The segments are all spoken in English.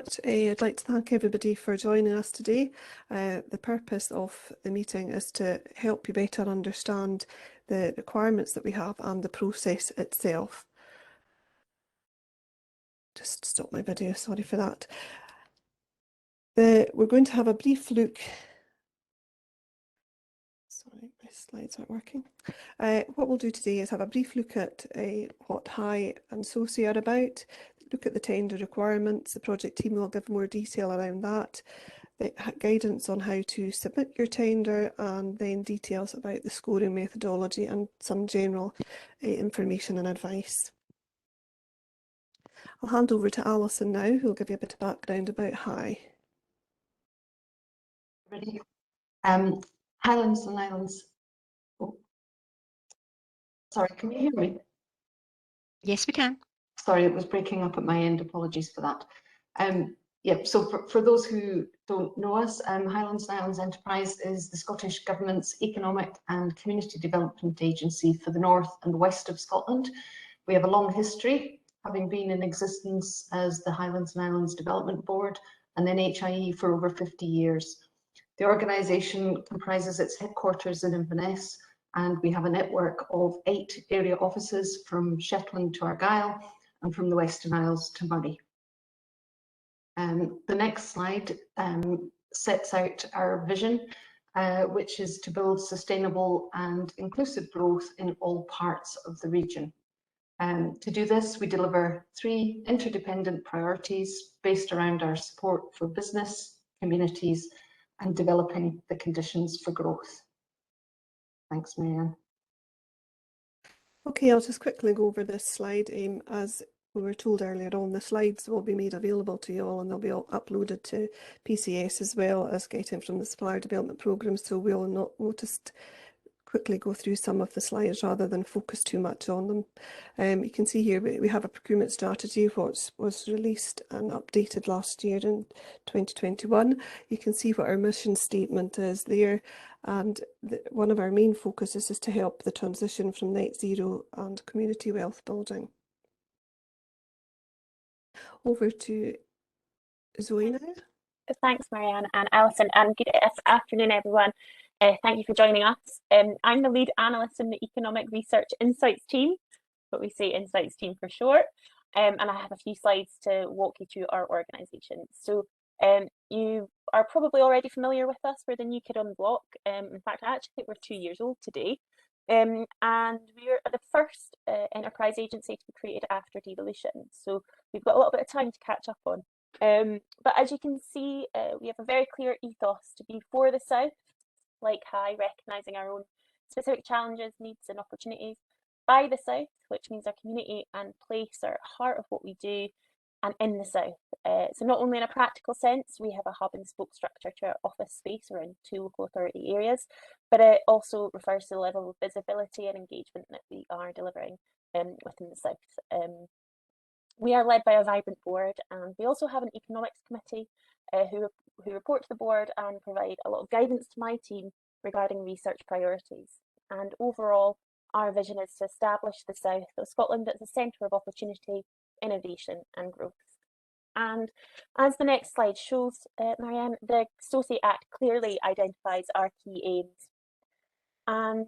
much. I'd like to thank everybody for joining us today. The purpose of the meeting is to help you better understand the requirements that we have and the process itself. Just stop my video, sorry for that. We're going to have a brief look. Sorry, my slides aren't working. What we'll do today is have a brief look at what HI and SOCI are about, look at the tender requirements. The project team will give more detail around that, the guidance on how to submit your tender, and then details about the scoring methodology and some general information and advice. I'll hand over to Alison now, who will give you a bit of background about HI. Ready? Highlands and Islands. Oh. Sorry, can you hear me? Yes, we can. Sorry, it was breaking up at my end. Apologies for that. Yeah, so for those who don't know us, Highlands and Islands Enterprise is the Scottish Government's economic and community development agency for the north and west of Scotland. We have a long history, having been in existence as the Highlands and Islands Development Board and then HIE for over 50 years. The organisation comprises its headquarters in Inverness, and we have a network of 8 area offices from Shetland to Argyll and from the Western Isles to Murray. The next slide sets out our vision, which is to build sustainable and inclusive growth in all parts of the region. To do this, we deliver 3 interdependent priorities based around our support for business, communities, and developing the conditions for growth. Thanks, Marianne. Okay, I'll just quickly go over this slide. As we were told earlier on, the slides will be made available to you all, and they'll be all uploaded to PCS as well as getting from the Supplier Development Programme, so we'll not just quickly go through some of the slides rather than focus too much on them. You can see here we have a procurement strategy which was released and updated last year in 2021. You can see what our mission statement is there, and one of our main focuses is to help the transition from net zero and community wealth building. Over to Zoe now. Thanks, Marianne and Alison, and good afternoon, everyone. Thank you for joining us. I'm the lead analyst in the Economic Research Insights team, but we say Insights team for short, and I have a few slides to walk you through our organisation. So you are probably already familiar with us. We're the new kid on the block. In fact, I actually think we're 2 years old today. And we're the first enterprise agency to be created after devolution. So we've got a little bit of time to catch up on. But as you can see, we have a very clear ethos to be for the South, like HI, recognising our own specific challenges, needs and opportunities, by the South, which means our community and place are at the heart of what we do, and in the South. So not only in a practical sense, we have a hub and spoke structure to our office space around 2 local authority areas, but it also refers to the level of visibility and engagement that we are delivering within the South. We are led by a vibrant board, and we also have an economics committee who report to the board and provide a lot of guidance to my team regarding research priorities. And overall, our vision is to establish the South of Scotland as a centre of opportunity, innovation and growth. And as the next slide shows, Marianne, the SOCI Act clearly identifies our key aims. And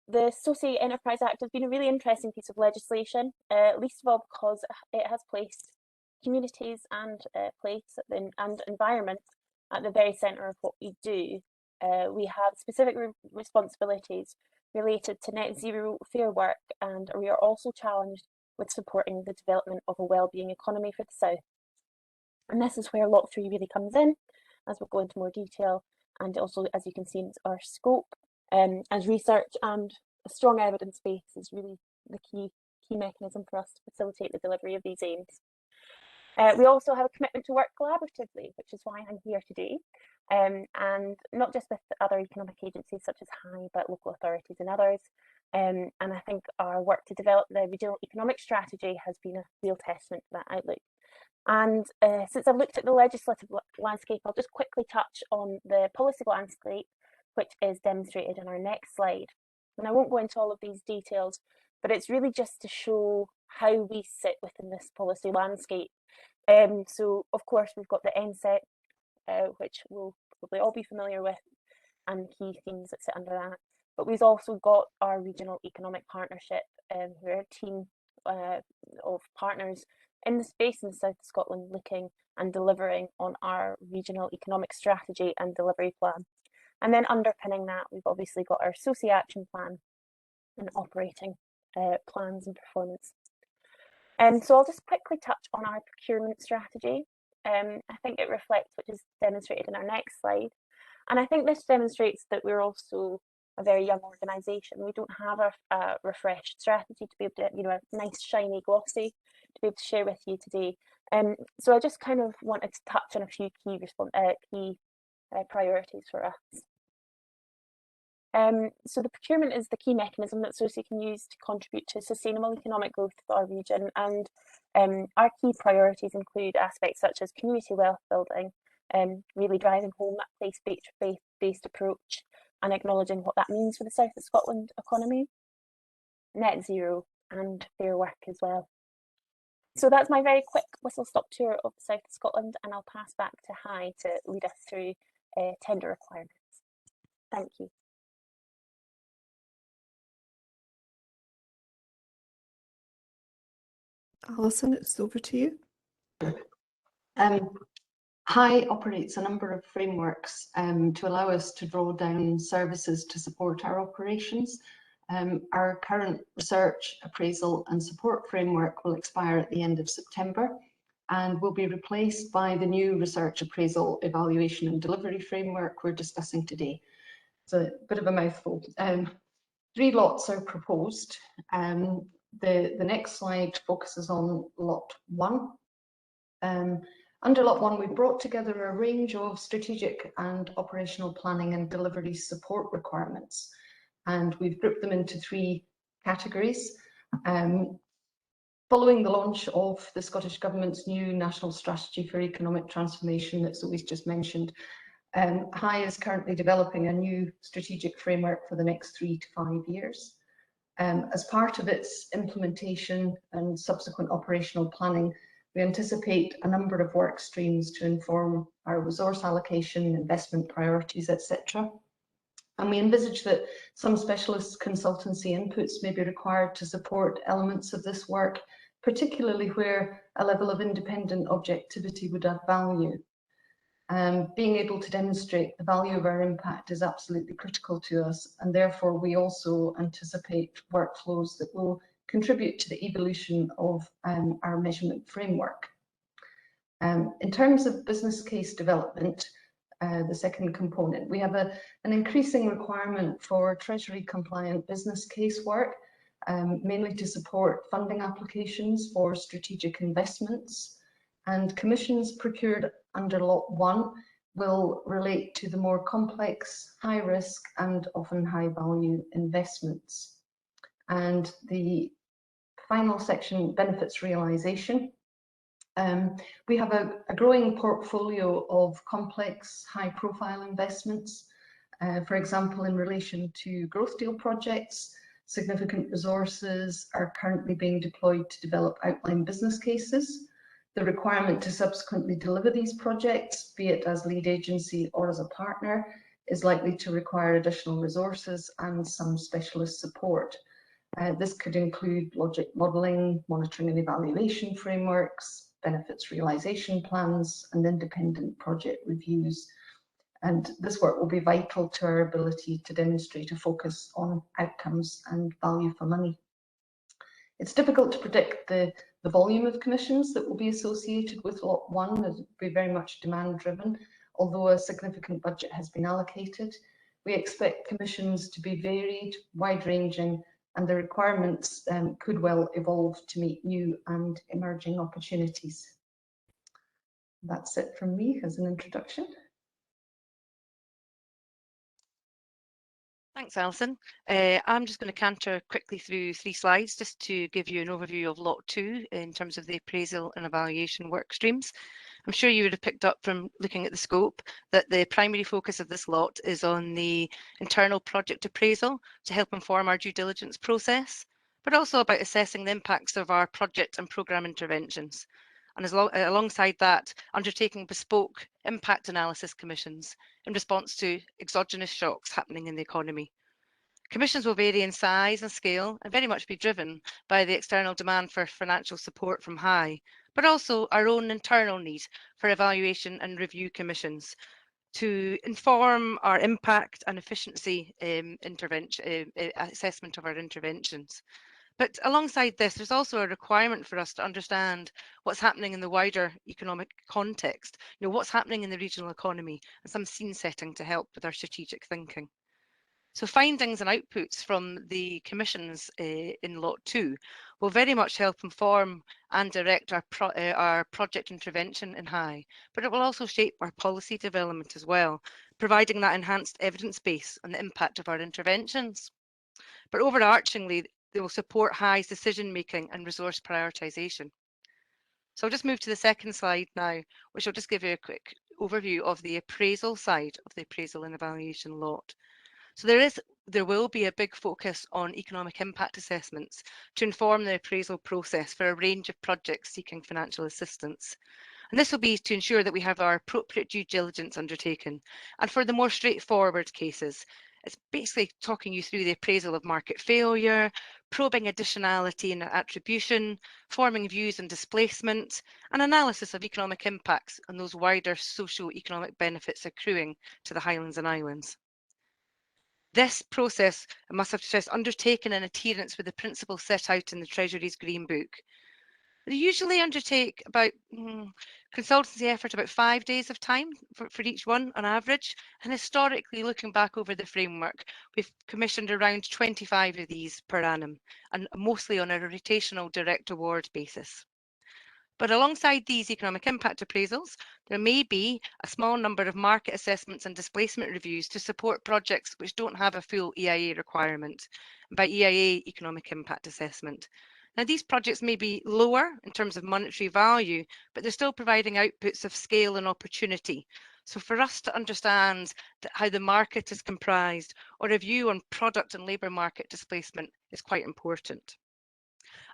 the SOCI Enterprise Act has been a really interesting piece of legislation, least of all because it has placed communities and place and environment at the very centre of what we do. We have specific responsibilities related to net zero fair work, and we are also challenged with supporting the development of a wellbeing economy for the South. And this is where Lot 3 really comes in, as we'll go into more detail, and also, as you can see, in our scope, as research and a strong evidence base is really the key mechanism for us to facilitate the delivery of these aims. We also have a commitment to work collaboratively, which is why I'm here today, and not just with other economic agencies such as HI, but local authorities and others. And I think our work to develop the regional economic strategy has been a real testament to that outlook. And since I've looked at the legislative landscape, I'll just quickly touch on the policy landscape, which is demonstrated in our next slide. And I won't go into all of these details, but it's really just to show how we sit within this policy landscape. So of course we've got the NSET, which we'll probably all be familiar with, and key themes that sit under that. But we've also got our regional economic partnership, who are a team of partners in the space in the south of Scotland looking and delivering on our regional economic strategy and delivery plan. And then underpinning that, we've obviously got our associate action plan and operating plans and performance. So I'll just quickly touch on our procurement strategy. I think it reflects what is demonstrated in our next slide. And I think this demonstrates that we're also a very young organisation. We don't have a refreshed strategy to be able to, a nice, shiny, glossy to be able to share with you today. So I just kind of wanted to touch on a few key priorities for us. So the procurement is the key mechanism that SOCI can use to contribute to sustainable economic growth of our region, and our key priorities include aspects such as community wealth building, really driving home that place-based approach and acknowledging what that means for the south of Scotland economy, net zero and fair work as well. So that's my very quick whistle-stop tour of the south of Scotland, and I'll pass back to Hi to lead us through tender requirements. Thank you. Alison, it's over to you. Hi operates a number of frameworks to allow us to draw down services to support our operations. Our current research, appraisal and support framework will expire at the end of September and will be replaced by the new research, appraisal, evaluation and delivery framework we're discussing today. It's a bit of a mouthful. 3 lots are proposed. The next slide focuses on lot 1. Under lot 1, we've brought together a range of strategic and operational planning and delivery support requirements, and we've grouped them into 3 categories. Following the launch of the Scottish Government's new National Strategy for Economic Transformation that Zoe's just mentioned, Hi is currently developing a new strategic framework for the next 3 to 5 years. As part of its implementation and subsequent operational planning, we anticipate a number of work streams to inform our resource allocation, investment priorities, etc. And we envisage that some specialist consultancy inputs may be required to support elements of this work, particularly where a level of independent objectivity would add value. Being able to demonstrate the value of our impact is absolutely critical to us, and therefore we also anticipate workflows that will contribute to the evolution of our measurement framework. In terms of business case development, the second component, we have an increasing requirement for Treasury compliant business case work, mainly to support funding applications for strategic investments, and commissions procured under lot 1 will relate to the more complex, high risk and often high value investments. And the final section, benefits realisation. We have a growing portfolio of complex, high profile investments. For example, in relation to growth deal projects, significant resources are currently being deployed to develop outline business cases. The requirement to subsequently deliver these projects, be it as lead agency or as a partner, is likely to require additional resources and some specialist support. This could include logic modelling, monitoring and evaluation frameworks, benefits realisation plans and independent project reviews. And this work will be vital to our ability to demonstrate a focus on outcomes and value for money. It's difficult to predict the volume of commissions that will be associated with lot 1, as it will be very much demand driven, although a significant budget has been allocated. We expect commissions to be varied, wide ranging, and the requirements could well evolve to meet new and emerging opportunities. That's it from me as an introduction. Thanks, Alison. I'm just going to canter quickly through 3 slides just to give you an overview of Lot 2 in terms of the appraisal and evaluation work streams. I'm sure you would have picked up from looking at the scope that the primary focus of this lot is on the internal project appraisal to help inform our due diligence process, but also about assessing the impacts of our project and programme interventions. and alongside that, undertaking bespoke impact analysis commissions in response to exogenous shocks happening in the economy. Commissions will vary in size and scale and very much be driven by the external demand for financial support from High, but also our own internal need for evaluation and review commissions to inform our impact and efficiency assessment of our interventions. But alongside this, there's also a requirement for us to understand what's happening in the wider economic context, what's happening in the regional economy, and some scene setting to help with our strategic thinking. So findings and outputs from the commissions in Lot 2 will very much help inform and direct our project intervention in High, but it will also shape our policy development as well, providing that enhanced evidence base on the impact of our interventions. But overarchingly, they will support High's decision making and resource prioritisation. So I'll just move to the second slide now, which will just give you a quick overview of the appraisal side of the appraisal and evaluation lot. So there will be a big focus on economic impact assessments to inform the appraisal process for a range of projects seeking financial assistance. And this will be to ensure that we have our appropriate due diligence undertaken. And for the more straightforward cases, it's basically talking you through the appraisal of market failure, probing additionality and attribution, forming views on displacement, and analysis of economic impacts and those wider socio-economic benefits accruing to the Highlands and Islands. This process, I must have stressed, undertaken in adherence with the principles set out in the Treasury's Green Book. They usually undertake about consultancy effort about 5 days of time for each one on average. And historically, looking back over the framework, we've commissioned around 25 of these per annum, and mostly on a rotational direct award basis. But alongside these economic impact appraisals, there may be a small number of market assessments and displacement reviews to support projects which don't have a full EIA requirement. By EIA, economic impact assessment. Now, these projects may be lower in terms of monetary value, but they're still providing outputs of scale and opportunity. So for us to understand how the market is comprised, or a view on product and labour market displacement is quite important.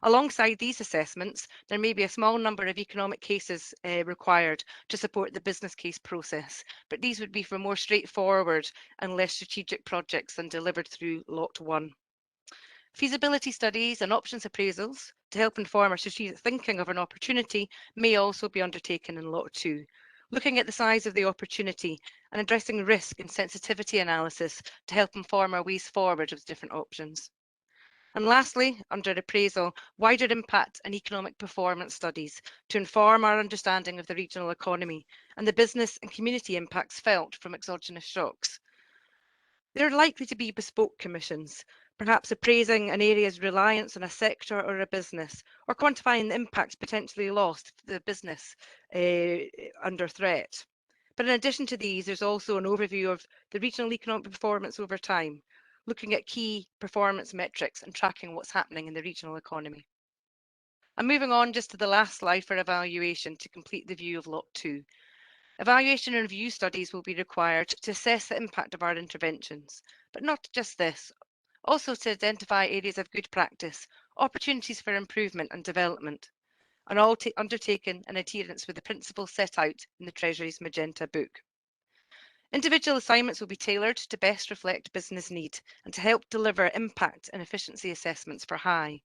Alongside these assessments, there may be a small number of economic cases required to support the business case process, but these would be for more straightforward and less strategic projects than delivered through Lot 1. Feasibility studies and options appraisals to help inform our strategic thinking of an opportunity may also be undertaken in Lot 2, looking at the size of the opportunity and addressing risk and sensitivity analysis to help inform our ways forward with different options. And lastly, under appraisal, wider impact and economic performance studies to inform our understanding of the regional economy and the business and community impacts felt from exogenous shocks. There are likely to be bespoke commissions, perhaps appraising an area's reliance on a sector or a business, or quantifying the impacts potentially lost to the business under threat. But in addition to these, there's also an overview of the regional economic performance over time, looking at key performance metrics and tracking what's happening in the regional economy. I'm moving on just to the last slide for evaluation to complete the view of Lot 2. Evaluation and review studies will be required to assess the impact of our interventions, but not just this, also to identify areas of good practice, opportunities for improvement and development, and all undertaken in adherence with the principles set out in the Treasury's Magenta Book. Individual assignments will be tailored to best reflect business need and to help deliver impact and efficiency assessments for High.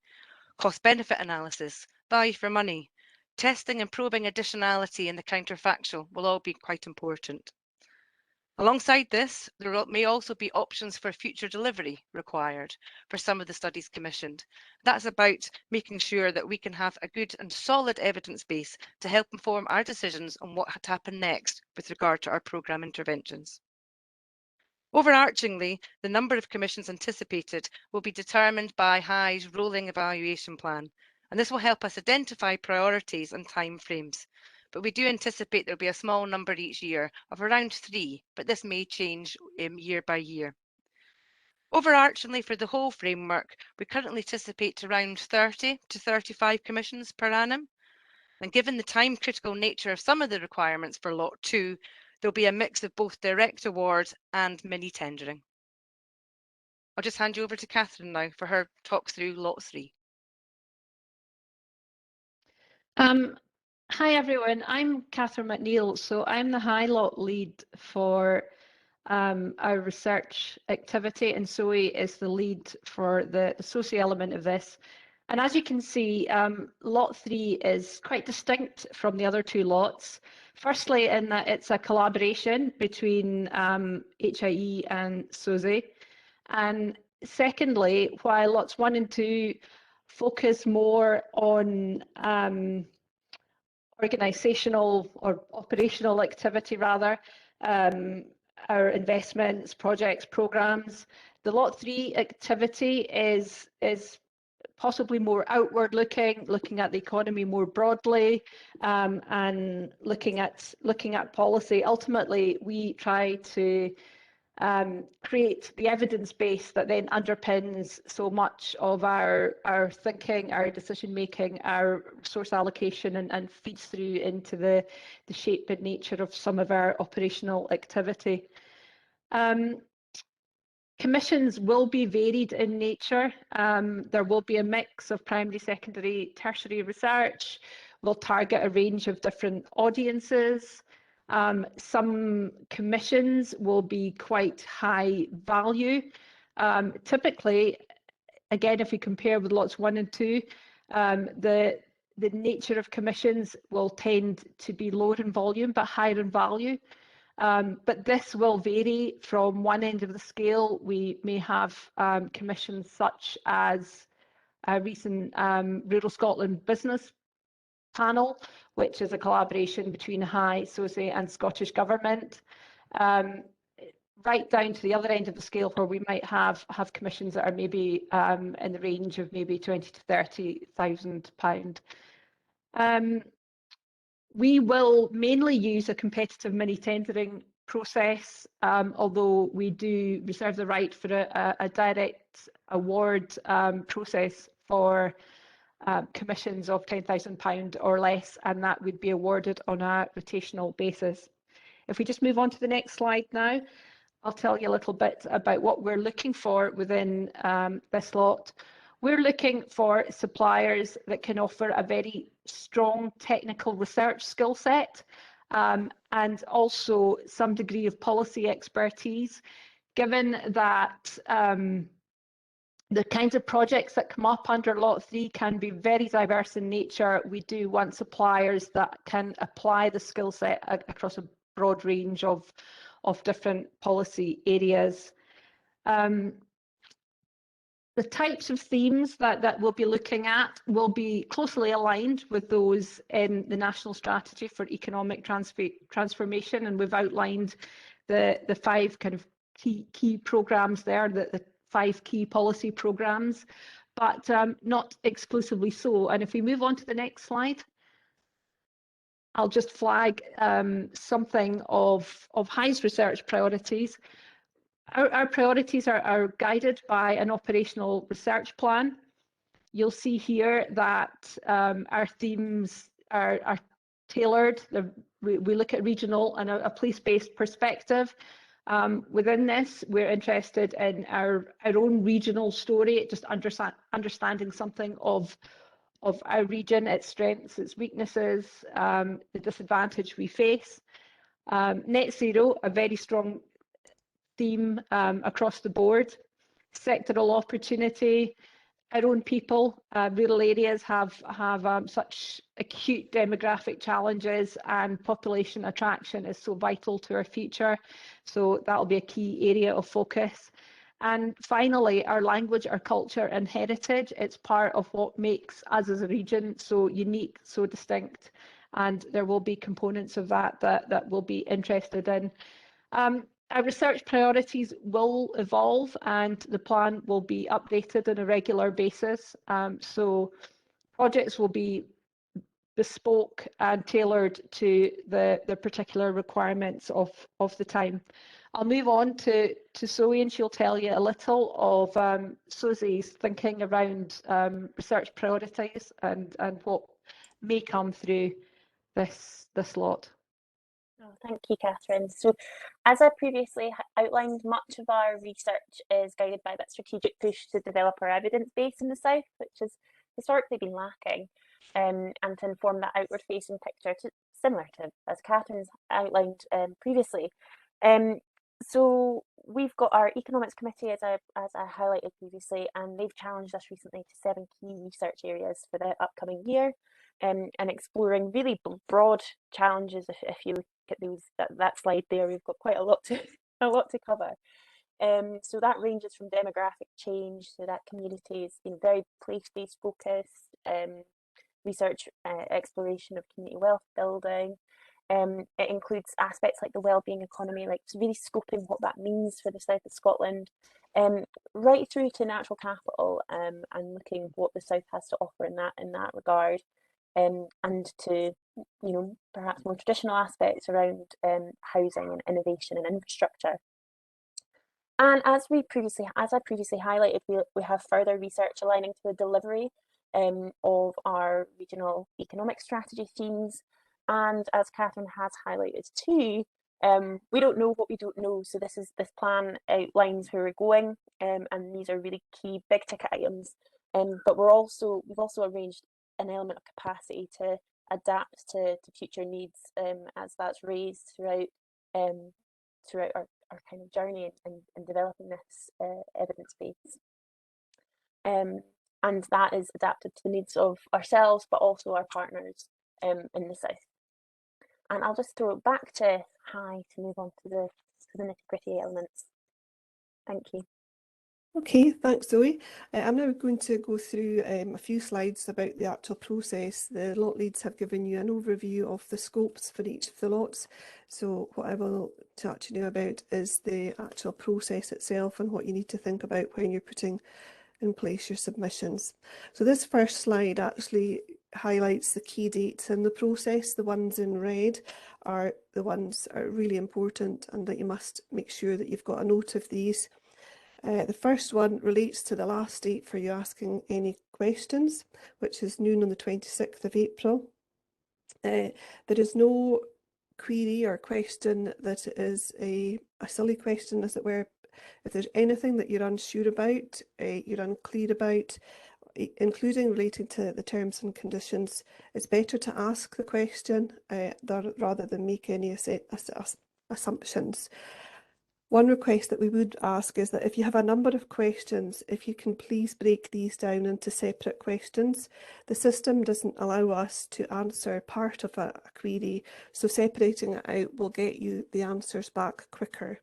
Cost-benefit analysis, value for money, testing and probing additionality and the counterfactual will all be quite important. Alongside this, there may also be options for future delivery required for some of the studies commissioned. That's about making sure that we can have a good and solid evidence base to help inform our decisions on what had to happen next with regard to our programme interventions. Overarchingly, the number of commissions anticipated will be determined by High's rolling evaluation plan, and this will help us identify priorities and timeframes. But we do anticipate there'll be a small number each year of around 3, but this may change year by year. Overarchingly, for the whole framework, we currently anticipate around 30 to 35 commissions per annum. And given the time-critical nature of some of the requirements for Lot 2, there'll be a mix of both direct awards and mini-tendering. I'll just hand you over to Catherine now for her talk through Lot 3. Hi everyone, I'm Catherine McNeil. So I'm the High Lot lead for our research activity, and Zoe is the lead for the socio element of this. And as you can see, Lot 3 is quite distinct from the other two lots. Firstly, in that it's a collaboration between HIE and SOSI. And secondly, while Lots 1 and 2 focus more on organisational or operational activity rather, our investments, projects, programmes. The Lot 3 activity is possibly more outward looking at the economy more broadly, and looking at policy. Ultimately, we try to create the evidence base that then underpins so much of our thinking, our decision making, our resource allocation, and feeds through into the shape and nature of some of our operational activity. Commissions will be varied in nature. There will be a mix of primary, secondary, tertiary research. We'll target a range of different audiences. Some commissions will be quite high value. Typically, again, if we compare with lots 1 and 2, the nature of commissions will tend to be lower in volume but higher in value. But this will vary from one end of the scale. We may have commissions such as a recent Rural Scotland Business Panel, which is a collaboration between High, SOSI and Scottish Government, right down to the other end of the scale where we might have commissions that are maybe in the range of maybe £20,000 to £30,000. We will mainly use a competitive mini tendering process, although we do reserve the right for a direct award process for commissions of £10,000 or less, and that would be awarded on a rotational basis. If we just move on to the next slide now, I'll tell you a little bit about what we're looking for within this lot. We're looking for suppliers that can offer a very strong technical research skill set, and also some degree of policy expertise, given that the kinds of projects that come up under Lot 3 can be very diverse in nature. We do want suppliers that can apply the skill set across a broad range of different policy areas. The types of themes that we'll be looking at will be closely aligned with those in the National Strategy for Economic Transformation, and we've outlined the 5 kind of key programmes there, the 5 key policy programmes, but not exclusively so. And if we move on to the next slide, I'll just flag something of High's research priorities. Our priorities are guided by an operational research plan. You'll see here that our themes are tailored. We look at regional and a place-based perspective. Within this, we're interested in our own regional story, just understanding something of our region, its strengths, its weaknesses, the disadvantage we face. Net zero, a very strong theme across the board. Sectoral opportunity, our own people, rural areas have such acute demographic challenges, and population attraction is so vital to our future. So that'll be a key area of focus. And finally, our language, our culture and heritage, it's part of what makes us as a region so unique, so distinct. And there will be components of that we'll be interested in. Our research priorities will evolve, and the plan will be updated on a regular basis. So projects will be bespoke and tailored to the particular requirements of the time. I'll move on to Zoe, and she'll tell you a little of SOSI's thinking around research priorities and what may come through this lot. Oh, thank you, Catherine. So, as I previously outlined, much of our research is guided by that strategic push to develop our evidence base in the South, which has historically been lacking. and to inform that outward-facing picture, similar to as Catherine's outlined previously. So we've got our economics committee, as I highlighted previously, and they've challenged us recently to 7 key research areas for the upcoming year, and exploring really broad challenges. If you look at that slide there, we've got quite a lot to cover. So that ranges from demographic change, so that community is very place-based focused, research exploration of community wealth building. It includes aspects like the wellbeing economy, like really scoping what that means for the south of Scotland, right through to natural capital, and looking what the south has to offer in that regard, and to perhaps more traditional aspects around housing and innovation and infrastructure. And as I previously highlighted, we have further research aligning to the delivery of our regional economic strategy themes. And as Catherine has highlighted too, we don't know what we don't know. So this plan outlines where we're going, and these are really key big ticket items. But we've also arranged an element of capacity to adapt to future needs as that's raised throughout our kind of journey in developing this evidence base. And that is adapted to the needs of ourselves, but also our partners in the south. And I'll just throw it back to Hi to move on to the nitty-gritty elements. Thank you. Okay, thanks Zoe. I'm now going to go through a few slides about the actual process. The lot leads have given you an overview of the scopes for each of the lots. So what I will chat to you about is the actual process itself and what you need to think about when you're putting in place your submissions. So this first slide actually highlights the key dates in the process. The ones in red are the ones that are really important and that you must make sure that you've got a note of these. The first one relates to the last date for you asking any questions, which is noon on the 26th of April. There is no query or question that is a silly question, as it were. If there's anything that you're unsure about, you're unclear about, including relating to the terms and conditions, it's better to ask the question rather than make any assumptions. One request that we would ask is that if you have a number of questions, if you can please break these down into separate questions. The system doesn't allow us to answer part of a query, so separating it out will get you the answers back quicker.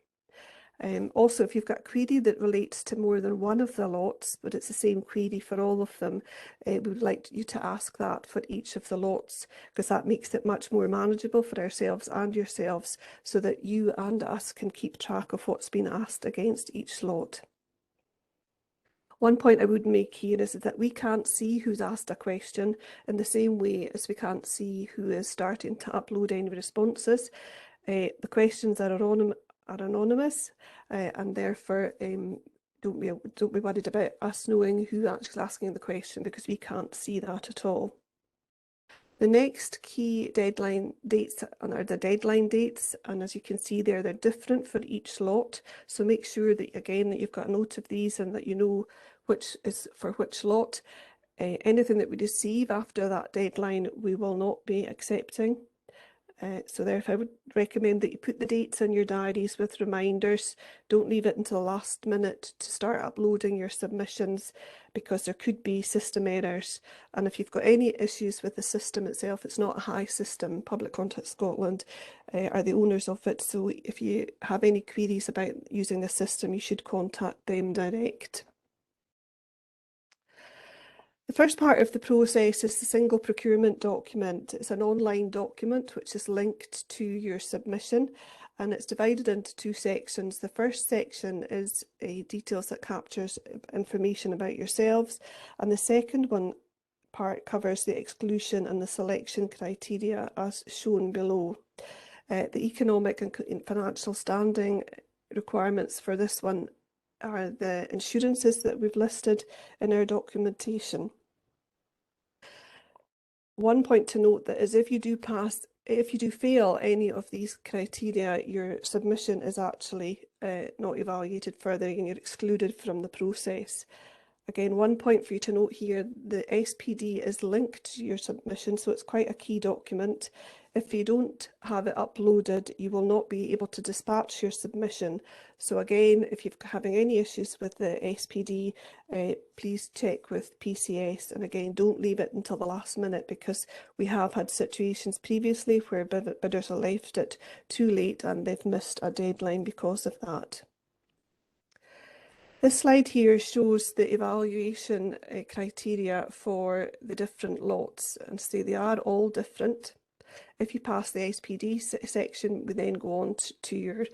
Also, if you've got a query that relates to more than one of the lots, but it's the same query for all of them, we would like you to ask that for each of the lots, because that makes it much more manageable for ourselves and yourselves, so that you and us can keep track of what's been asked against each lot. One point I would make here is that we can't see who's asked a question in the same way as we can't see who is starting to upload any responses. The questions are anonymous, and therefore don't be worried about us knowing who actually is asking the question, because we can't see that at all. The next key deadline dates are the deadline dates, and as you can see there, they're different for each lot. So make sure that again that you've got a note of these and that you know which is for which lot. Anything that we receive after that deadline, we will not be accepting. So therefore I would recommend that you put the dates in your diaries with reminders. Don't leave it until the last minute to start uploading your submissions, because there could be system errors. And if you've got any issues with the system itself, it's not a high system. Public Contact Scotland are the owners of it. So if you have any queries about using the system, you should contact them direct. The first part of the process is the single procurement document. It's an online document which is linked to your submission, and it's divided into 2 sections. The first section is details that captures information about yourselves, and the second part covers the exclusion and the selection criteria as shown below. The economic and financial standing requirements for this one are the insurances that we've listed in our documentation. One point to note that is if you do fail any of these criteria, your submission is actually not evaluated further and you're excluded from the process. Again, one point for you to note here, the SPD is linked to your submission, so it's quite a key document. If you don't have it uploaded, you will not be able to dispatch your submission. So again, if you're having any issues with the SPD, please check with PCS. And again, don't leave it until the last minute, because we have had situations previously where bidders have left it too late and they've missed a deadline because of that. This slide here shows the evaluation criteria for the different lots, and so they are all different. If you pass the SPD section, we then go on to your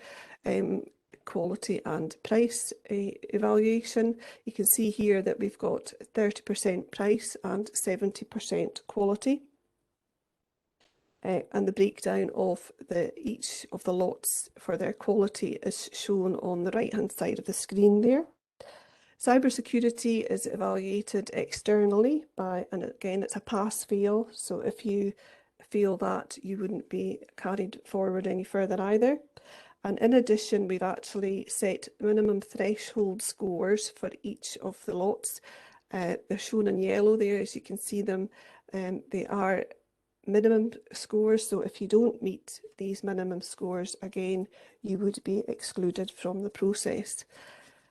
quality and price evaluation. You can see here that we've got 30% price and 70% quality. And the breakdown of each of the lots for their quality is shown on the right hand side of the screen there. Cybersecurity is evaluated externally and again, it's a pass-fail. So if you feel that, you wouldn't be carried forward any further either. And in addition, we've actually set minimum threshold scores for each of the lots. They're shown in yellow there, as you can see them. They are minimum scores, so if you don't meet these minimum scores, again, you would be excluded from the process.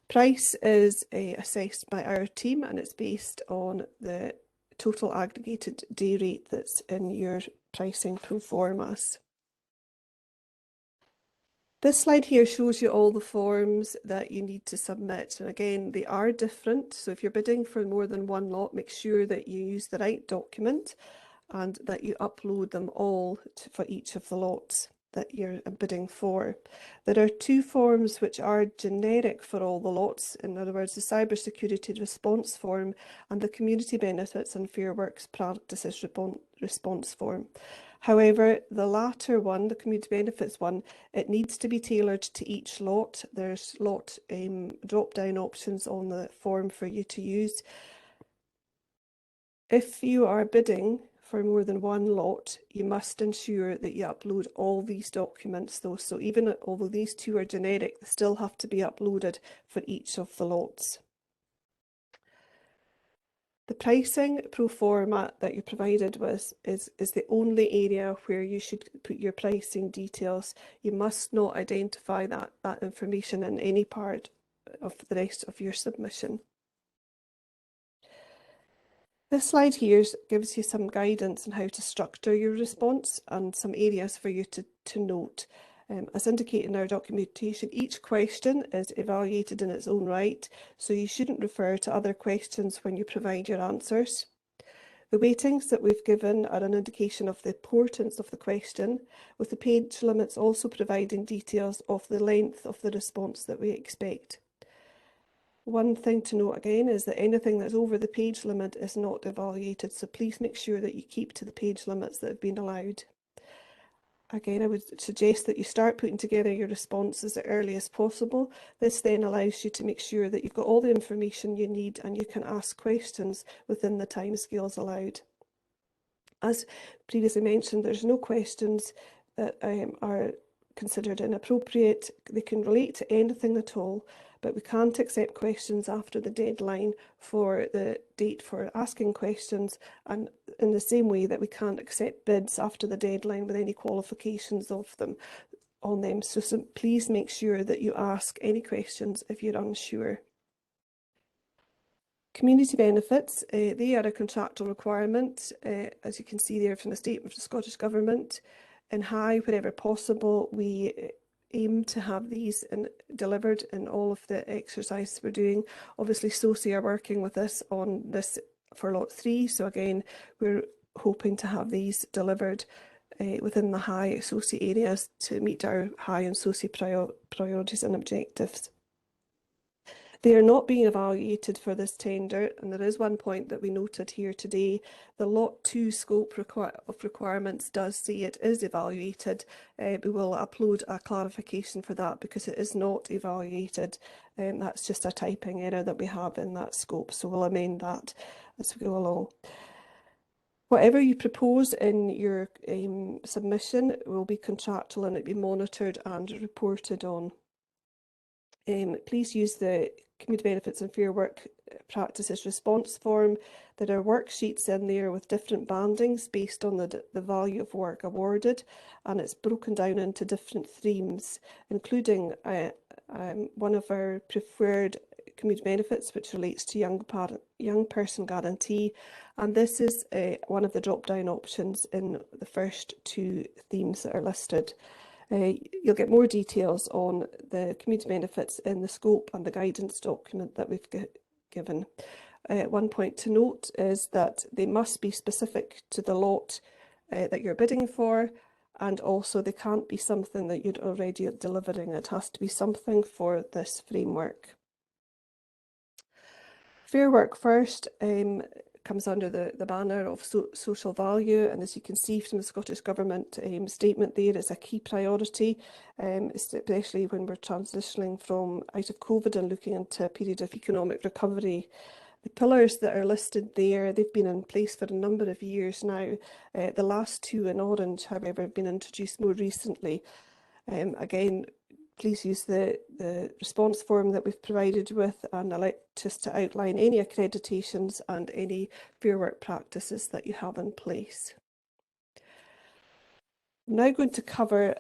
Price is assessed by our team, and it's based on the total aggregated day rate that's in your pricing Proformas. This slide here shows you all the forms that you need to submit, and again, they are different. So if you're bidding for more than one lot, make sure that you use the right document and that you upload them all for each of the lots that you're bidding for. There are two forms which are generic for all the lots. In other words, the cybersecurity response form and the community benefits and fair works practices response form. However, the latter one, the community benefits one, it needs to be tailored to each lot. There's lot drop-down options on the form for you to use. If you are bidding for more than one lot, you must ensure that you upload all these documents though. So even although these two are generic, they still have to be uploaded for each of the lots. The pricing pro forma that you're provided with is the only area where you should put your pricing details. You must not identify that information in any part of the rest of your submission. This slide here gives you some guidance on how to structure your response and some areas for you to note. As indicated in our documentation, each question is evaluated in its own right, so you shouldn't refer to other questions when you provide your answers. The weightings that we've given are an indication of the importance of the question, with the page limits also providing details of the length of the response that we expect. One thing to note again is that anything that's over the page limit is not evaluated, so please make sure that you keep to the page limits that have been allowed. Again, I would suggest that you start putting together your responses as early as possible. This then allows you to make sure that you've got all the information you need and you can ask questions within the timescales allowed. As previously mentioned, there's no questions that are considered inappropriate. They can relate to anything at all, but we can't accept questions after the deadline for the date for asking questions, and in the same way that we can't accept bids after the deadline with any qualifications of them on them. So please make sure that you ask any questions if you're unsure. Community benefits, they are a contractual requirement, as you can see there from the statement of the Scottish Government. In High, wherever possible, we aim to have these delivered in all of the exercises we're doing. Obviously, SOCI are working with us on this for lot 3, so again, we're hoping to have these delivered within the High SOCI areas to meet our High and SOCI priorities and objectives. They are not being evaluated for this tender, and there is one point that we noted here today. The Lot 2 scope of requirements does say it is evaluated. We will upload a clarification for that because it is not evaluated. That's just a typing error that we have in that scope, so we'll amend that as we go along. Whatever you propose in your submission will be contractual and it will be monitored and reported on. Please use the Community Benefits and Fair Work practices response form. There are worksheets in there with different bandings based on the value of work awarded, and it's broken down into different themes, including one of our preferred community benefits, which relates to young person guarantee, and this is one of the drop-down options in the first two themes that are listed. You'll get more details on the community benefits in the scope and the guidance document that we've given. One point to note is that they must be specific to the lot that you're bidding for, and also they can't be something that you're already delivering. It has to be something for this framework. Fair Work First comes under the banner of social value, and as you can see from the Scottish Government statement there, it's a key priority, especially when we're transitioning from out of COVID and looking into a period of economic recovery. The pillars that are listed there, they've been in place for a number of years now. The last two in orange, however, have been introduced more recently. Again, please use the response form that we've provided with, and I'd like just to outline any accreditations and any fair work practices that you have in place. I'm now going to cover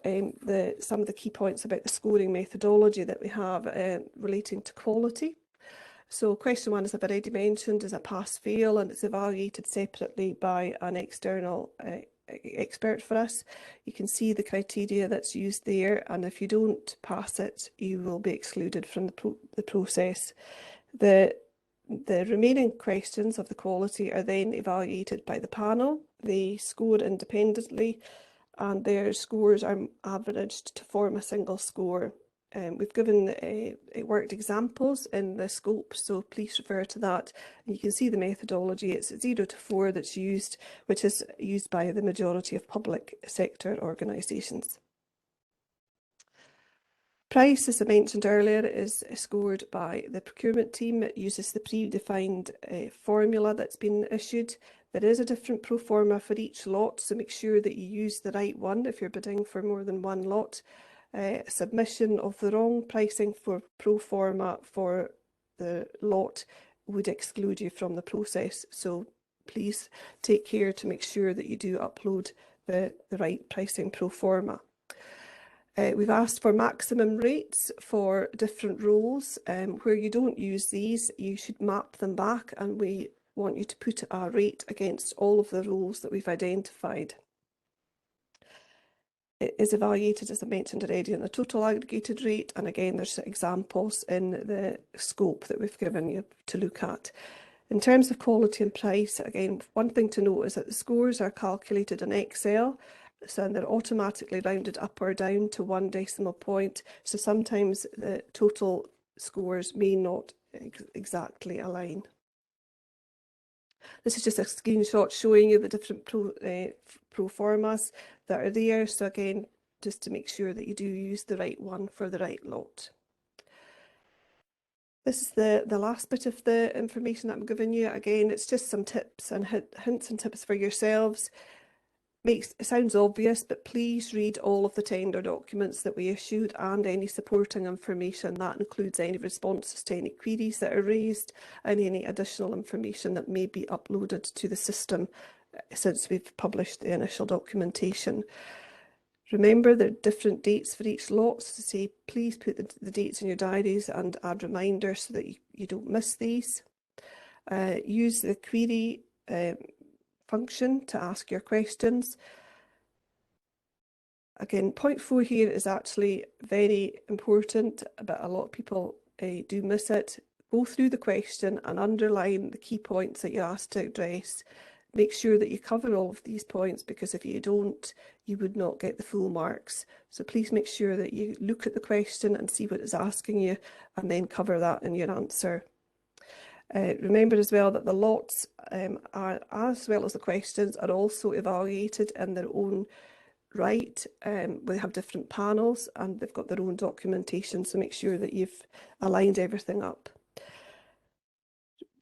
some of the key points about the scoring methodology that we have relating to quality. So question one, as I've already mentioned, is a pass-fail, and it's evaluated separately by an external expert for us. You can see the criteria that's used there, and if you don't pass it, you will be excluded from the process. The remaining questions of the quality are then evaluated by the panel. They score independently, and their scores are averaged to form a single score. We've given worked examples in the scope, so please refer to that. And you can see the methodology. It's 0 to 4 that's used, which is used by the majority of public sector organisations. Price, as I mentioned earlier, is scored by the procurement team. It uses the predefined formula that's been issued. There is a different pro forma for each lot, so make sure that you use the right one if you're bidding for more than one lot. Submission of the wrong pricing for pro forma for the lot would exclude you from the process. So please take care to make sure that you do upload the right pricing pro forma. We've asked for maximum rates for different roles. Where you don't use these, you should map them back, and we want you to put a rate against all of the roles that we've identified. It is evaluated, as I mentioned already, on the total aggregated rate, and again there's examples in the scope that we've given you to look at. In terms of quality and price, again, one thing to note is that the scores are calculated in Excel, so they're automatically rounded up or down to 1 decimal point, so sometimes the total scores may not exactly align. This is just a screenshot showing you the different pro formas that are there. So again, just to make sure that you do use the right one for the right lot. This is the last bit of the information that I'm giving you. Again, it's just some tips and hints and tips for yourselves. It sounds obvious, but please read all of the tender documents that we issued and any supporting information. That includes any responses to any queries that are raised and any additional information that may be uploaded to the system since we've published the initial documentation. Remember, there are different dates for each lot, so say please put the dates in your diaries and add reminders so that you don't miss these. Use the query function to ask your questions. Again, point 4 here is actually very important, but a lot of people do miss it. Go through the question and underline the key points that you're asked to address. Make sure that you cover all of these points, because if you don't, you would not get the full marks. So please make sure that you look at the question and see what it's asking you, and then cover that in your answer. Remember as well that the lots are, as well as the questions, are also evaluated in their own right. We have different panels and they've got their own documentation, so make sure that you've aligned everything up.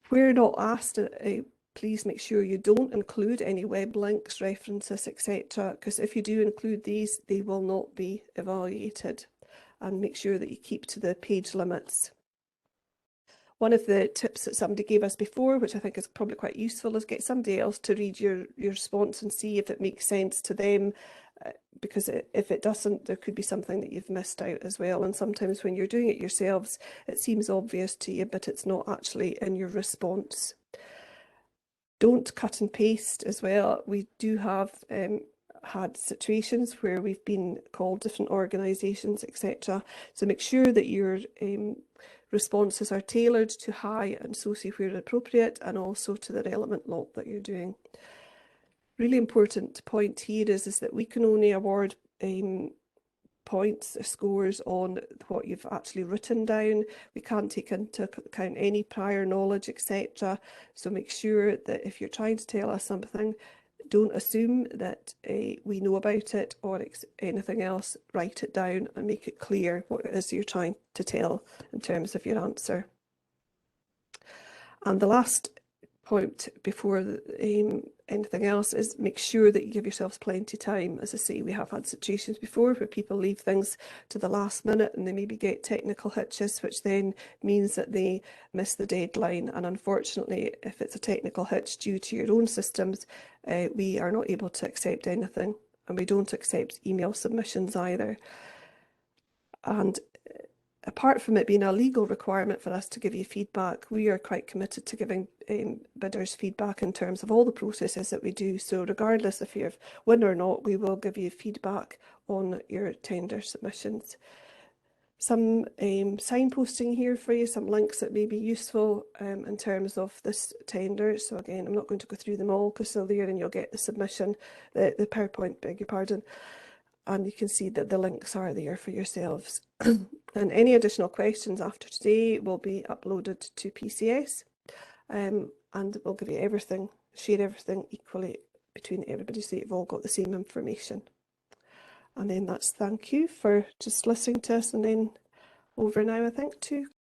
Where not asked, please make sure you don't include any web links, references, etc., because if you do include these, they will not be evaluated, and make sure that you keep to the page limits. One of the tips that somebody gave us before, which I think is probably quite useful, is get somebody else to read your response and see if it makes sense to them, because if it doesn't, there could be something that you've missed out as well. And sometimes when you're doing it yourselves, it seems obvious to you, but it's not actually in your response. Don't cut and paste as well. We do have had situations where we've been called different organisations, etc. So make sure that your responses are tailored to high and SOCI where appropriate, and also to the relevant lot that you're doing. Really important point here is that we can only award points, scores on what you've actually written down. We can't take into account any prior knowledge, etc. So make sure that if you're trying to tell us something, don't assume that we know about it or anything else. Write it down and make it clear what it is you're trying to tell in terms of your answer. And the last point before anything else is make sure that you give yourselves plenty of time. As I say, we have had situations before where people leave things to the last minute and they maybe get technical hitches, which then means that they miss the deadline. And unfortunately, if it's a technical hitch due to your own systems, we are not able to accept anything, and we don't accept email submissions either. And apart from it being a legal requirement for us to give you feedback, we are quite committed to giving bidders feedback in terms of all the processes that we do. So regardless if you've won or not, we will give you feedback on your tender submissions. Some signposting here for you, some links that may be useful in terms of this tender. So again, I'm not going to go through them all because they're there and you'll get the submission, the PowerPoint, beg your pardon. And you can see that the links are there for yourselves. And any additional questions after today will be uploaded to PCS, and we'll give you everything, share everything equally between everybody so you've all got the same information. And then that's thank you for just listening to us, and then over now I think to